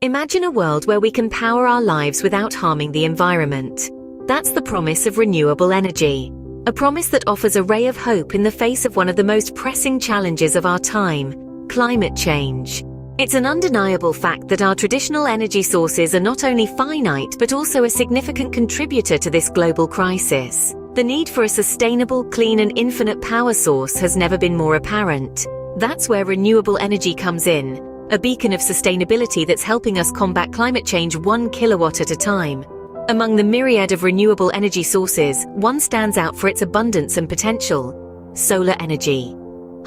Imagine a world where we can power our lives without harming the environment. That's the promise of renewable energy. A promise that offers a ray of hope in the face of one of the most pressing challenges of our time, climate change. It's an undeniable fact that our traditional energy sources are not only finite but also a significant contributor to this global crisis. The need for a sustainable, clean and infinite power source has never been more apparent. That's where renewable energy comes in, a beacon of sustainability that's helping us combat climate change 1 kilowatt at a time. Among the myriad of renewable energy sources, one stands out for its abundance and potential: solar energy.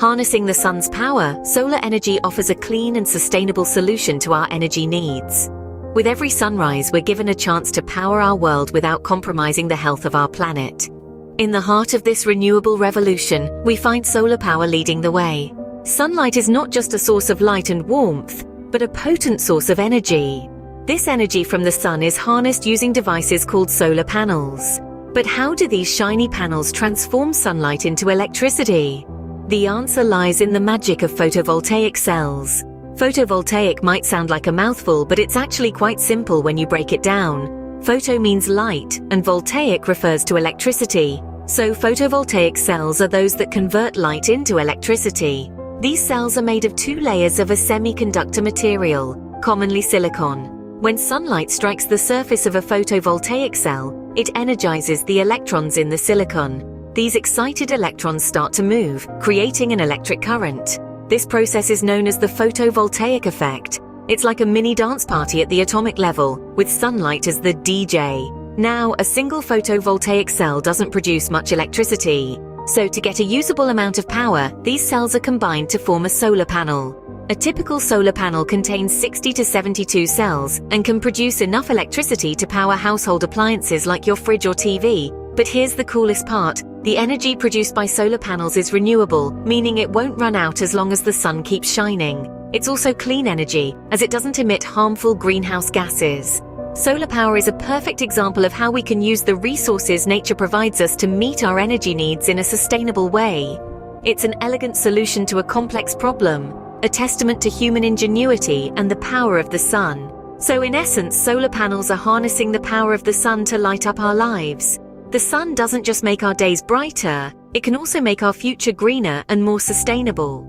Harnessing the sun's power, solar energy offers a clean and sustainable solution to our energy needs. With every sunrise, we're given a chance to power our world without compromising the health of our planet. In the heart of this renewable revolution, we find solar power leading the way. Sunlight is not just a source of light and warmth, but a potent source of energy. This energy from the sun is harnessed using devices called solar panels. But how do these shiny panels transform sunlight into electricity? The answer lies in the magic of photovoltaic cells. Photovoltaic might sound like a mouthful, but it's actually quite simple when you break it down. Photo means light, and voltaic refers to electricity. So photovoltaic cells are those that convert light into electricity. These cells are made of 2 layers of a semiconductor material, commonly silicon. When sunlight strikes the surface of a photovoltaic cell, it energizes the electrons in the silicon. These excited electrons start to move, creating an electric current. This process is known as the photovoltaic effect. It's like a mini dance party at the atomic level, with sunlight as the DJ. Now, a single photovoltaic cell doesn't produce much electricity. So to get a usable amount of power, these cells are combined to form a solar panel. A typical solar panel contains 60 to 72 cells and can produce enough electricity to power household appliances like your fridge or TV. But here's the coolest part: the energy produced by solar panels is renewable, meaning it won't run out as long as the sun keeps shining. It's also clean energy, as it doesn't emit harmful greenhouse gases. Solar power is a perfect example of how we can use the resources nature provides us to meet our energy needs in a sustainable way. It's an elegant solution to a complex problem, a testament to human ingenuity and the power of the sun. So in essence, solar panels are harnessing the power of the sun to light up our lives. The sun doesn't just make our days brighter, it can also make our future greener and more sustainable.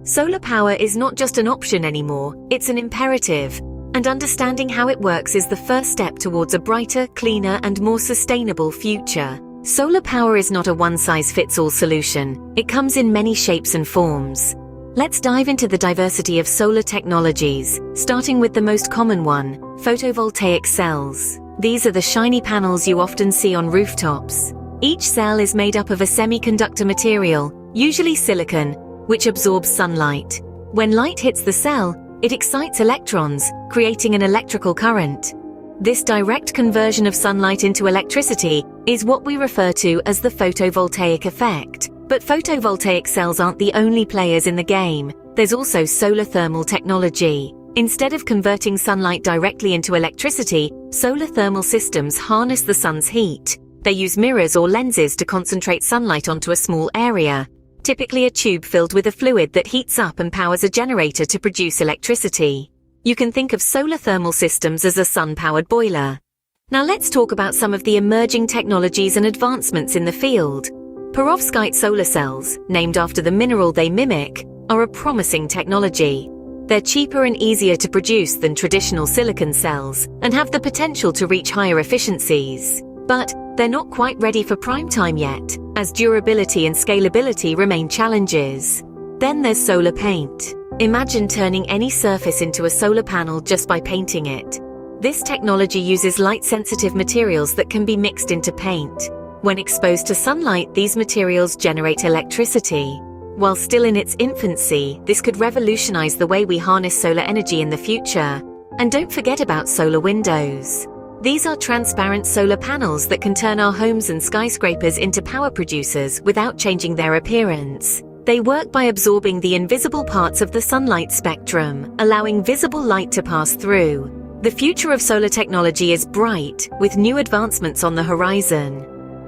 Solar power is not just an option anymore, it's an imperative. And understanding how it works is the first step towards a brighter, cleaner, and more sustainable future. Solar power is not a one-size-fits-all solution. It comes in many shapes and forms. Let's dive into the diversity of solar technologies, starting with the most common one: photovoltaic cells. These are the shiny panels you often see on rooftops. Each cell is made up of a semiconductor material, usually silicon, which absorbs sunlight. When light hits the cell, it excites electrons, creating an electrical current. This direct conversion of sunlight into electricity is what we refer to as the photovoltaic effect. But photovoltaic cells aren't the only players in the game. There's also solar thermal technology. Instead of converting sunlight directly into electricity, solar thermal systems harness the sun's heat. They use mirrors or lenses to concentrate sunlight onto a small area, typically a tube filled with a fluid that heats up and powers a generator to produce electricity. You can think of solar thermal systems as a sun-powered boiler. Now let's talk about some of the emerging technologies and advancements in the field. Perovskite solar cells, named after the mineral they mimic, are a promising technology. They're cheaper and easier to produce than traditional silicon cells and have the potential to reach higher efficiencies. But they're not quite ready for prime time yet, as durability and scalability remain challenges. Then there's solar paint. Imagine turning any surface into a solar panel just by painting it. This technology uses light-sensitive materials that can be mixed into paint. When exposed to sunlight, these materials generate electricity. While still in its infancy, this could revolutionize the way we harness solar energy in the future. And don't forget about solar windows. These are transparent solar panels that can turn our homes and skyscrapers into power producers without changing their appearance. They work by absorbing the invisible parts of the sunlight spectrum, allowing visible light to pass through. The future of solar technology is bright, with new advancements on the horizon.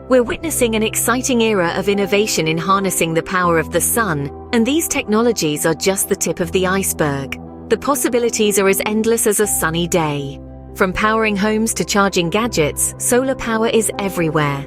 We're witnessing an exciting era of innovation in harnessing the power of the sun, and these technologies are just the tip of the iceberg. The possibilities are as endless as a sunny day. From powering homes to charging gadgets, solar power is everywhere.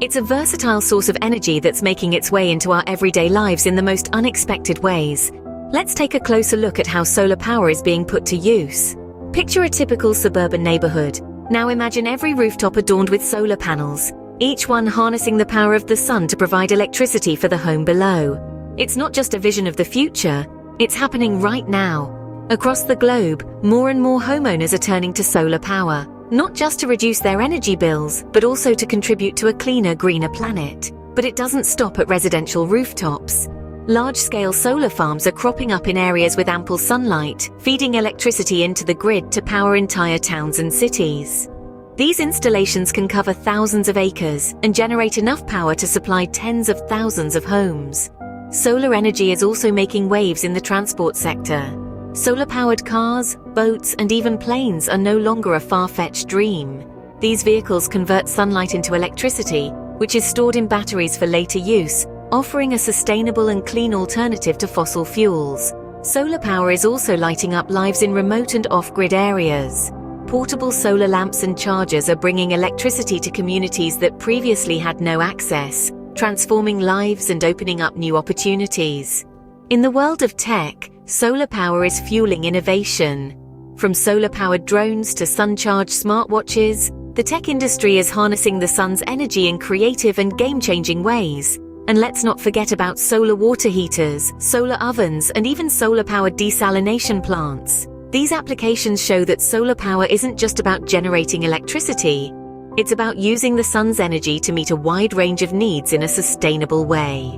It's a versatile source of energy that's making its way into our everyday lives in the most unexpected ways. Let's take a closer look at how solar power is being put to use. Picture a typical suburban neighborhood. Now imagine every rooftop adorned with solar panels, each one harnessing the power of the sun to provide electricity for the home below. It's not just a vision of the future, it's happening right now. Across the globe, more and more homeowners are turning to solar power, not just to reduce their energy bills, but also to contribute to a cleaner, greener planet. But it doesn't stop at residential rooftops. Large-scale solar farms are cropping up in areas with ample sunlight, feeding electricity into the grid to power entire towns and cities. These installations can cover thousands of acres and generate enough power to supply tens of thousands of homes. Solar energy is also making waves in the transport sector. Solar-powered cars, boats, and even planes are no longer a far-fetched dream. These vehicles convert sunlight into electricity, which is stored in batteries for later use, offering a sustainable and clean alternative to fossil fuels. Solar power is also lighting up lives in remote and off-grid areas. Portable solar lamps and chargers are bringing electricity to communities that previously had no access, transforming lives and opening up new opportunities. In the world of tech, solar power is fueling innovation. From solar-powered drones to sun-charged smartwatches, the tech industry is harnessing the sun's energy in creative and game-changing ways. And let's not forget about solar water heaters, solar ovens, and even solar-powered desalination plants. These applications show that solar power isn't just about generating electricity. It's about using the sun's energy to meet a wide range of needs in a sustainable way.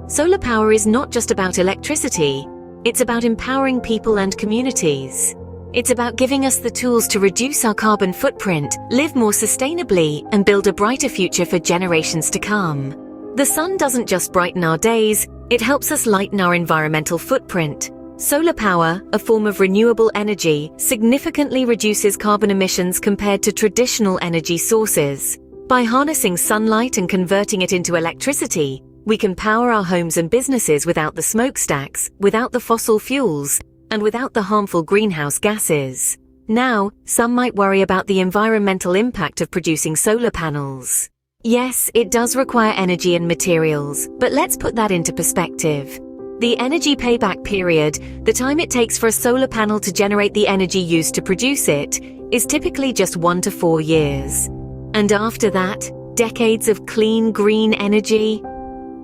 Solar power is not just about electricity. It's about empowering people and communities. It's about giving us the tools to reduce our carbon footprint, live more sustainably, and build a brighter future for generations to come. The sun doesn't just brighten our days, it helps us lighten our environmental footprint. Solar power, a form of renewable energy, significantly reduces carbon emissions compared to traditional energy sources. By harnessing sunlight and converting it into electricity, we can power our homes and businesses without the smokestacks, without the fossil fuels, and without the harmful greenhouse gases. Now, some might worry about the environmental impact of producing solar panels. Yes, it does require energy and materials, but let's put that into perspective. The energy payback period, the time it takes for a solar panel to generate the energy used to produce it, is typically just 1 to 4 years. And after that, decades of clean, green energy?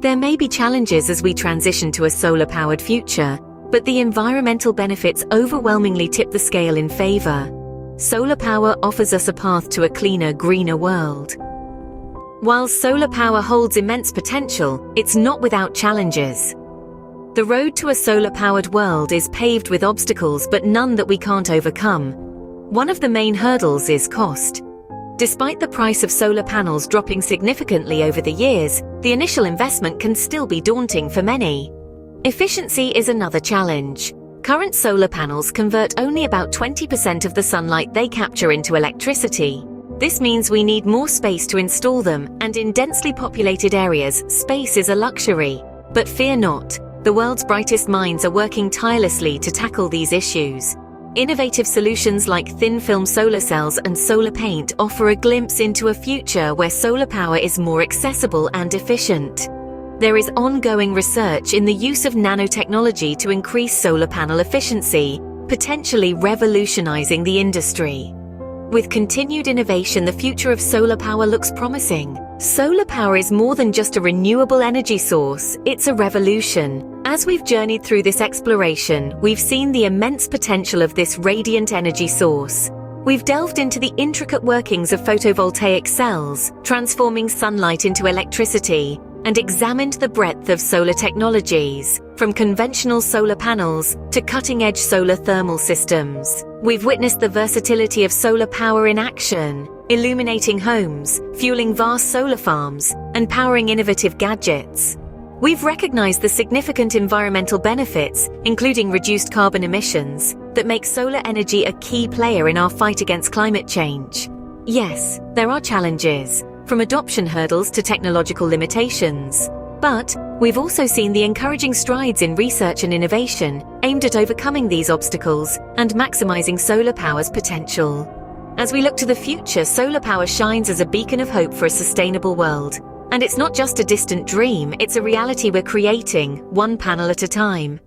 There may be challenges as we transition to a solar-powered future, but the environmental benefits overwhelmingly tip the scale in favor. Solar power offers us a path to a cleaner, greener world. While solar power holds immense potential, it's not without challenges. The road to a solar-powered world is paved with obstacles, but none that we can't overcome. One of the main hurdles is cost. Despite the price of solar panels dropping significantly over the years, the initial investment can still be daunting for many. Efficiency is another challenge. Current solar panels convert only about 20% of the sunlight they capture into electricity. This means we need more space to install them, and in densely populated areas, space is a luxury. But fear not. The world's brightest minds are working tirelessly to tackle these issues. Innovative solutions like thin-film solar cells and solar paint offer a glimpse into a future where solar power is more accessible and efficient. There is ongoing research in the use of nanotechnology to increase solar panel efficiency, potentially revolutionizing the industry. With continued innovation, the future of solar power looks promising. Solar power is more than just a renewable energy source, it's a revolution. As we've journeyed through this exploration, we've seen the immense potential of this radiant energy source. We've delved into the intricate workings of photovoltaic cells, transforming sunlight into electricity, and examined the breadth of solar technologies, from conventional solar panels to cutting-edge solar thermal systems. We've witnessed the versatility of solar power in action, illuminating homes, fueling vast solar farms, and powering innovative gadgets. We've recognized the significant environmental benefits, including reduced carbon emissions, that make solar energy a key player in our fight against climate change. Yes, there are challenges, from adoption hurdles to technological limitations. But We've also seen the encouraging strides in research and innovation aimed at overcoming these obstacles and maximizing solar power's potential. As we look to the future, solar power shines as a beacon of hope for a sustainable world. And it's not just a distant dream, it's a reality we're creating, one panel at a time.